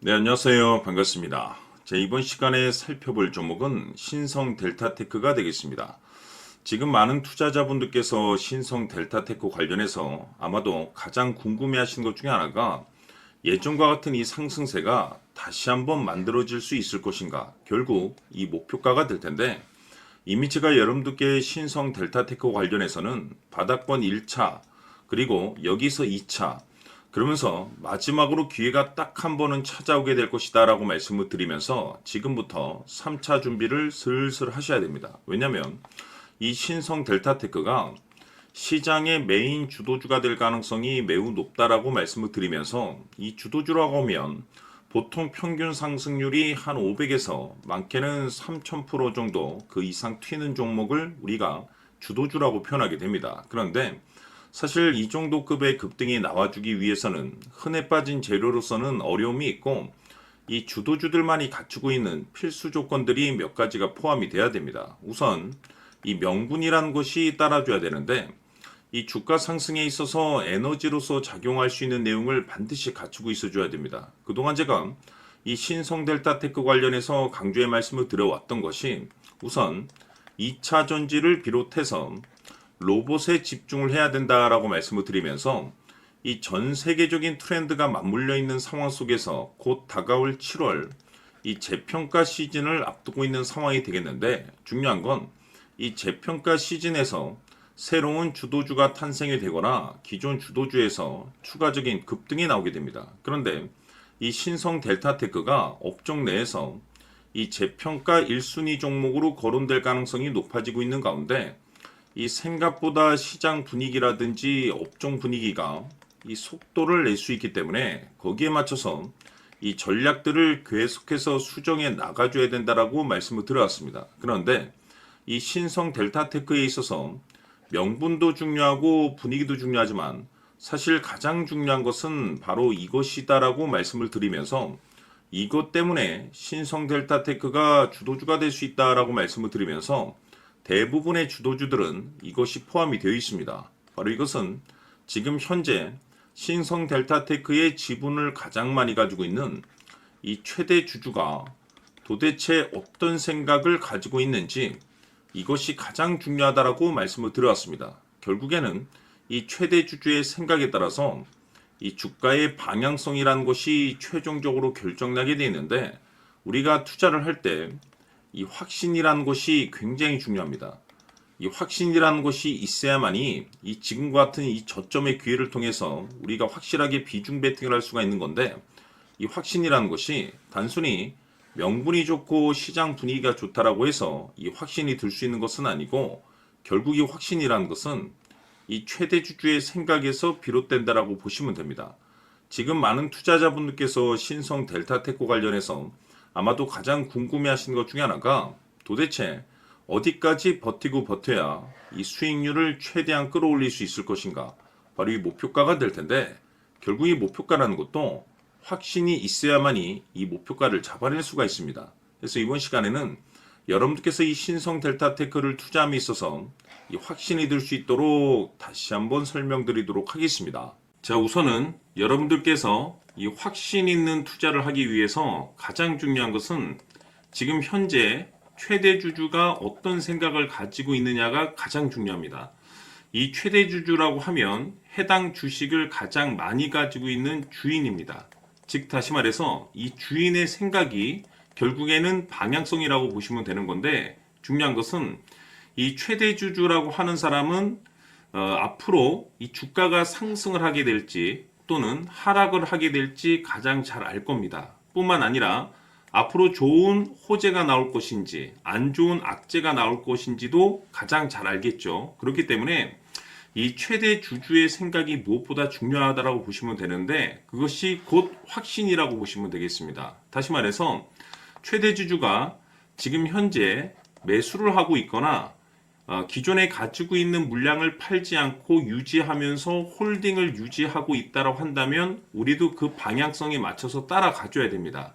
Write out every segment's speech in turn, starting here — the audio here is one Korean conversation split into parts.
네, 안녕하세요. 반갑습니다. 이번 시간에 살펴볼 종목은 신성 델타테크가 되겠습니다. 지금 많은 투자자분들께서 신성 델타테크 관련해서 아마도 가장 궁금해하시는 것 중에 하나가 예전과 같은 이 상승세가 다시 한번 만들어질 수 있을 것인가, 결국 이 목표가가 될 텐데, 이미 제가 여러분들께 신성 델타테크 관련해서는 바닥권 1차, 그리고 여기서 2차, 그러면서 마지막으로 기회가 딱 한 번은 찾아오게 될 것이다 라고 말씀을 드리면서 지금부터 3차 준비를 슬슬 하셔야 됩니다. 왜냐하면 이 신성 델타테크가 시장의 메인 주도주가 될 가능성이 매우 높다라고 말씀을 드리면서, 이 주도주라고 하면 보통 평균 상승률이 한 500에서 많게는 3000% 정도 그 이상 튀는 종목을 우리가 주도주라고 표현하게 됩니다. 그런데 사실 이 정도 급의 급등이 나와주기 위해서는 흔해 빠진 재료로서는 어려움이 있고, 이 주도주들만이 갖추고 있는 필수 조건들이 몇 가지가 포함이 돼야 됩니다. 우선 이 명분이라는 것이 따라줘야 되는데, 이 주가 상승에 있어서 에너지로서 작용할 수 있는 내용을 반드시 갖추고 있어줘야 됩니다. 그동안 제가 이 신성 델타테크 관련해서 강조의 말씀을 드려왔던 것이, 우선 2차 전지를 비롯해서 로봇에 집중을 해야 된다라고 말씀을 드리면서, 이 전 세계적인 트렌드가 맞물려 있는 상황 속에서 곧 다가올 7월 이 재평가 시즌을 앞두고 있는 상황이 되겠는데, 중요한 건 이 재평가 시즌에서 새로운 주도주가 탄생이 되거나 기존 주도주에서 추가적인 급등이 나오게 됩니다. 그런데 이 신성 델타테크가 업종 내에서 이 재평가 1순위 종목으로 거론될 가능성이 높아지고 있는 가운데, 이 생각보다 시장 분위기라든지 업종 분위기가 이 속도를 낼 수 있기 때문에 거기에 맞춰서 이 전략들을 계속해서 수정해 나가줘야 된다라고 말씀을 드려왔습니다. 그런데 이 신성 델타테크에 있어서 명분도 중요하고 분위기도 중요하지만 사실 가장 중요한 것은 바로 이것이다라고 말씀을 드리면서, 이것 때문에 신성 델타테크가 주도주가 될 수 있다라고 말씀을 드리면서 대부분의 주도주들은 이것이 포함이 되어 있습니다. 바로 이것은 지금 현재 신성 델타테크의 지분을 가장 많이 가지고 있는 이 최대 주주가 도대체 어떤 생각을 가지고 있는지, 이것이 가장 중요하다라고 말씀을 드려왔습니다. 결국에는 이 최대 주주의 생각에 따라서 이 주가의 방향성이라는 것이 최종적으로 결정나게 되어 있는데, 우리가 투자를 할 때 이 확신이라는 것이 굉장히 중요합니다. 이 확신이라는 것이 있어야만이 이 지금과 같은 이 저점의 기회를 통해서 우리가 확실하게 비중 베팅을 할 수가 있는 건데, 이 확신이라는 것이 단순히 명분이 좋고 시장 분위기가 좋다라고 해서 이 확신이 들 수 있는 것은 아니고, 결국 이 확신이라는 것은 이 최대 주주의 생각에서 비롯된다라고 보시면 됩니다. 지금 많은 투자자분들께서 신성 델타테크 관련해서 아마도 가장 궁금해하시는 것 중에 하나가, 도대체 어디까지 버티고 버텨야 이 수익률을 최대한 끌어올릴 수 있을 것인가, 바로 이 목표가가 될 텐데, 결국 이 목표가라는 것도 확신이 있어야만이 이 목표가를 잡아낼 수가 있습니다. 그래서 이번 시간에는 여러분들께서 이 신성 델타테크를 투자함에 있어서 이 확신이 들 수 있도록 다시 한번 설명드리도록 하겠습니다. 자, 우선은 여러분들께서 이 확신 있는 투자를 하기 위해서 가장 중요한 것은 지금 현재 최대 주주가 어떤 생각을 가지고 있느냐가 가장 중요합니다. 이 최대 주주라고 하면 해당 주식을 가장 많이 가지고 있는 주인입니다. 즉 다시 말해서 이 주인의 생각이 결국에는 방향성이라고 보시면 되는 건데, 중요한 것은 이 최대 주주라고 하는 사람은 앞으로 이 주가가 상승을 하게 될지 또는 하락을 하게 될지 가장 잘 알 겁니다. 뿐만 아니라 앞으로 좋은 호재가 나올 것인지 안 좋은 악재가 나올 것인지도 가장 잘 알겠죠. 그렇기 때문에 이 최대 주주의 생각이 무엇보다 중요하다고 보시면 되는데, 그것이 곧 확신이라고 보시면 되겠습니다. 다시 말해서 최대 주주가 지금 현재 매수를 하고 있거나 기존에 가지고 있는 물량을 팔지 않고 유지하면서 홀딩을 유지하고 있다고 한다면 우리도 그 방향성에 맞춰서 따라가줘야 됩니다.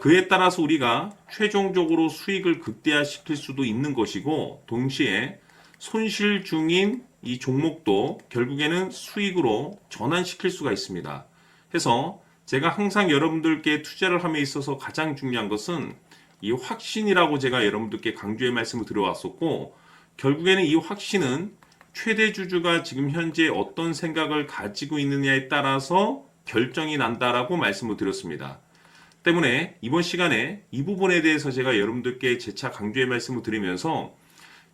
그에 따라서 우리가 최종적으로 수익을 극대화시킬 수도 있는 것이고, 동시에 손실 중인 이 종목도 결국에는 수익으로 전환시킬 수가 있습니다. 해서 제가 항상 여러분들께 투자를 함에 있어서 가장 중요한 것은 이 확신이라고 제가 여러분들께 강조의 말씀을 드려왔었고, 결국에는 이 확신은 최대 주주가 지금 현재 어떤 생각을 가지고 있느냐에 따라서 결정이 난다라고 말씀을 드렸습니다. 때문에 이번 시간에 이 부분에 대해서 제가 여러분들께 재차 강조의 말씀을 드리면서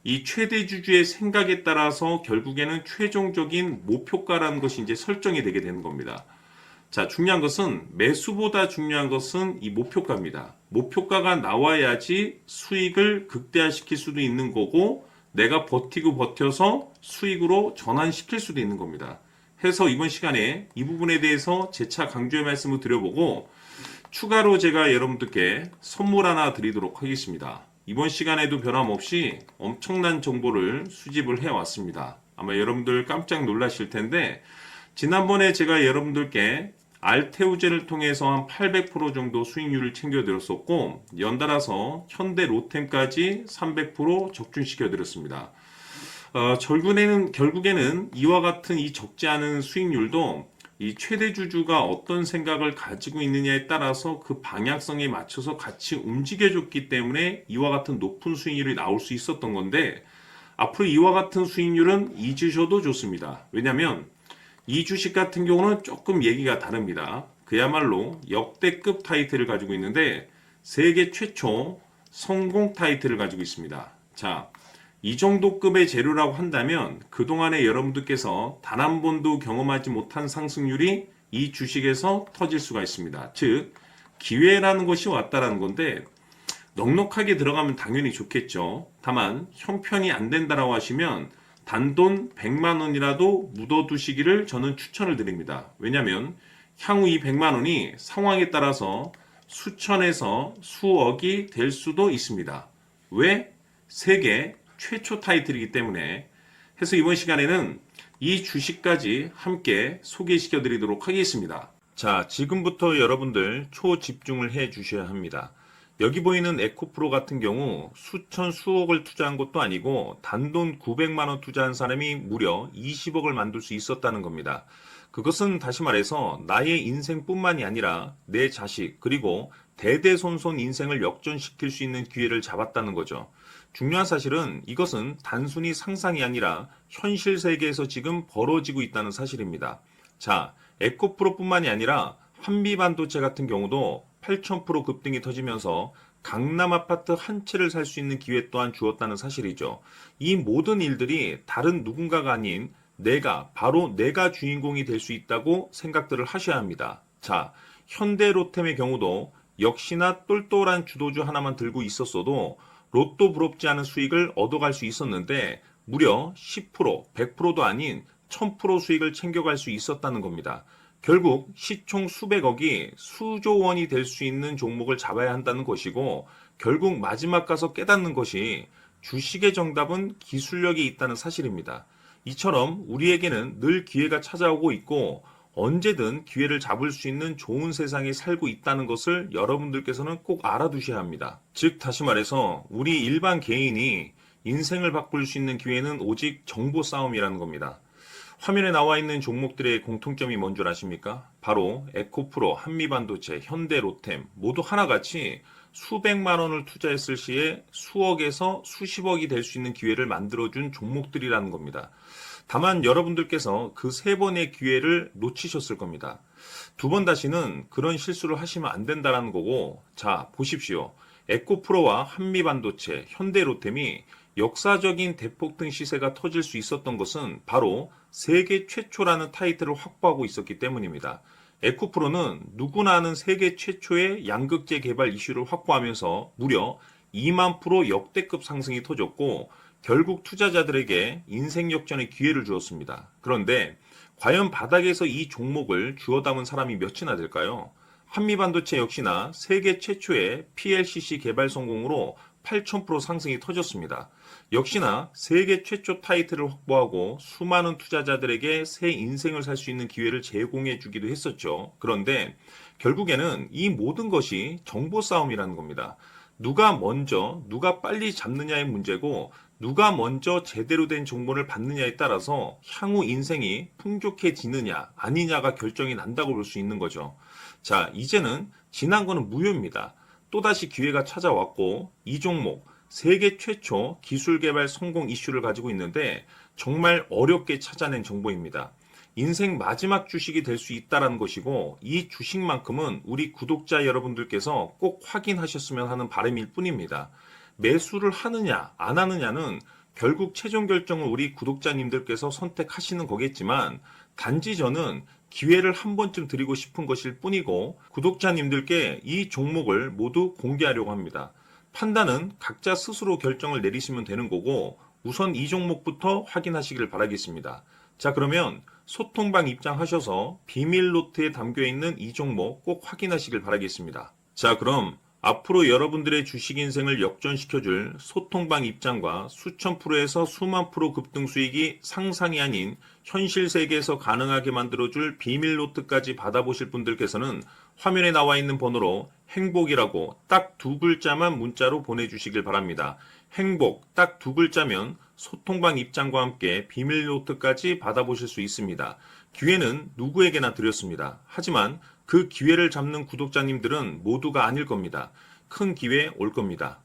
이 최대 주주의 생각에 따라서 결국에는 최종적인 목표가라는 것이 이제 설정이 되게 되는 겁니다. 자, 중요한 것은 매수보다 중요한 것은 이 목표가입니다. 목표가가 나와야지 수익을 극대화시킬 수도 있는 거고 내가 버티고 버텨서 수익으로 전환시킬 수도 있는 겁니다. 해서 이번 시간에 이 부분에 대해서 재차 강조의 말씀을 드려보고 추가로 제가 여러분들께 선물 하나 드리도록 하겠습니다. 이번 시간에도 변함없이 엄청난 정보를 수집을 해왔습니다. 아마 여러분들 깜짝 놀라실 텐데 지난번에 제가 여러분들께 알테우제를 통해서 한 800% 정도 수익률을 챙겨드렸었고 연달아서 현대 로템까지 300% 적중시켜드렸습니다. 결국에는 이와 같은 이 적지 않은 수익률도 이 최대 주주가 어떤 생각을 가지고 있느냐에 따라서 그 방향성에 맞춰서 같이 움직여줬기 때문에 이와 같은 높은 수익률이 나올 수 있었던 건데 앞으로 이와 같은 수익률은 잊으셔도 좋습니다. 왜냐하면 이 주식 같은 경우는 조금 얘기가 다릅니다. 그야말로 역대급 타이틀을 가지고 있는데 세계 최초 성공 타이틀을 가지고 있습니다. 자, 이 정도 급의 재료라고 한다면 그동안에 여러분들께서 단 한 번도 경험하지 못한 상승률이 이 주식에서 터질 수가 있습니다. 즉 기회라는 것이 왔다라는 건데 넉넉하게 들어가면 당연히 좋겠죠. 다만 형편이 안 된다라고 하시면 단돈 100만 원이라도 묻어두시기를 저는 추천을 드립니다. 왜냐하면 향후 이 100만 원이 상황에 따라서 수천에서 수억이 될 수도 있습니다. 왜? 세계 최초 타이틀이기 때문에. 해서 이번 시간에는 이 주식까지 함께 소개시켜 드리도록 하겠습니다. 자, 지금부터 여러분들 초집중을 해 주셔야 합니다. 여기 보이는 에코프로 같은 경우 수천 수억을 투자한 것도 아니고 단돈 900만 원 투자한 사람이 무려 20억을 만들 수 있었다는 겁니다. 그것은 다시 말해서 나의 인생뿐만이 아니라 내 자식 그리고 대대손손 인생을 역전시킬 수 있는 기회를 잡았다는 거죠. 중요한 사실은 이것은 단순히 상상이 아니라 현실 세계에서 지금 벌어지고 있다는 사실입니다. 자, 에코프로뿐만이 아니라 한미반도체 같은 경우도 8,000% 급등이 터지면서 강남 아파트 한 채를 살 수 있는 기회 또한 주었다는 사실이죠. 이 모든 일들이 다른 누군가가 아닌 바로 내가 주인공이 될 수 있다고 생각들을 하셔야 합니다. 자, 현대로템의 경우도 역시나 똘똘한 주도주 하나만 들고 있었어도 로또 부럽지 않은 수익을 얻어갈 수 있었는데 무려 10%, 100%도 아닌 1000% 수익을 챙겨갈 수 있었다는 겁니다. 결국 시총 수백억이 수조 원이 될 수 있는 종목을 잡아야 한다는 것이고 결국 마지막 가서 깨닫는 것이 주식의 정답은 기술력이 있다는 사실입니다. 이처럼 우리에게는 늘 기회가 찾아오고 있고 언제든 기회를 잡을 수 있는 좋은 세상에 살고 있다는 것을 여러분들께서는 꼭 알아두셔야 합니다. 즉 다시 말해서 우리 일반 개인이 인생을 바꿀 수 있는 기회는 오직 정보 싸움이라는 겁니다. 화면에 나와 있는 종목들의 공통점이 뭔 줄 아십니까? 바로 에코프로, 한미반도체, 현대로템 모두 하나같이 수백만 원을 투자했을 시에 수억에서 수십억이 될 수 있는 기회를 만들어준 종목들이라는 겁니다. 다만 여러분들께서 그 세 번의 기회를 놓치셨을 겁니다. 두 번 다시는 그런 실수를 하시면 안 된다는 거고, 자 보십시오. 에코프로와 한미반도체, 현대로템이 역사적인 대폭등 시세가 터질 수 있었던 것은 바로 세계 최초라는 타이틀을 확보하고 있었기 때문입니다. 에코프로는 누구나 아는 세계 최초의 양극재 개발 이슈를 확보하면서 무려 2만 프로 역대급 상승이 터졌고 결국 투자자들에게 인생 역전의 기회를 주었습니다. 그런데 과연 바닥에서 이 종목을 주워 담은 사람이 몇이나 될까요? 한미반도체 역시나 세계 최초의 PLCC 개발 성공으로 8,000% 상승이 터졌습니다. 역시나 세계 최초 타이틀을 확보하고 수많은 투자자들에게 새 인생을 살 수 있는 기회를 제공해 주기도 했었죠. 그런데 결국에는 이 모든 것이 정보 싸움이라는 겁니다. 누가 빨리 잡느냐의 문제고 누가 먼저 제대로 된 정보를 받느냐에 따라서 향후 인생이 풍족해지느냐 아니냐가 결정이 난다고 볼 수 있는 거죠. 자, 이제는 지난 거는 무효입니다. 또다시 기회가 찾아왔고 이 종목 세계 최초 기술 개발 성공 이슈를 가지고 있는데 정말 어렵게 찾아낸 정보입니다. 인생 마지막 주식이 될 수 있다는 것이고 이 주식만큼은 우리 구독자 여러분들께서 꼭 확인하셨으면 하는 바람일 뿐입니다. 매수를 하느냐 안 하느냐는 결국 최종 결정을 우리 구독자님들께서 선택하시는 거겠지만 단지 저는 기회를 한 번쯤 드리고 싶은 것일 뿐이고 구독자님들께 이 종목을 모두 공개하려고 합니다. 판단은 각자 스스로 결정을 내리시면 되는 거고 우선 이 종목부터 확인하시길 바라겠습니다. 자, 그러면 소통방 입장하셔서 비밀 노트에 담겨 있는 이 종목 꼭 확인하시길 바라겠습니다. 자, 그럼 앞으로 여러분들의 주식 인생을 역전시켜줄 소통방 입장과 수천 프로에서 수만 프로 급등 수익이 상상이 아닌 현실 세계에서 가능하게 만들어줄 비밀 노트까지 받아보실 분들께서는 화면에 나와 있는 번호로 행복이라고 딱 두 글자만 문자로 보내주시길 바랍니다. 행복 딱 두 글자면 소통방 입장과 함께 비밀 노트까지 받아보실 수 있습니다. 기회는 누구에게나 드렸습니다. 하지만 그 기회를 잡는 구독자님들은 모두가 아닐 겁니다. 큰 기회 올 겁니다.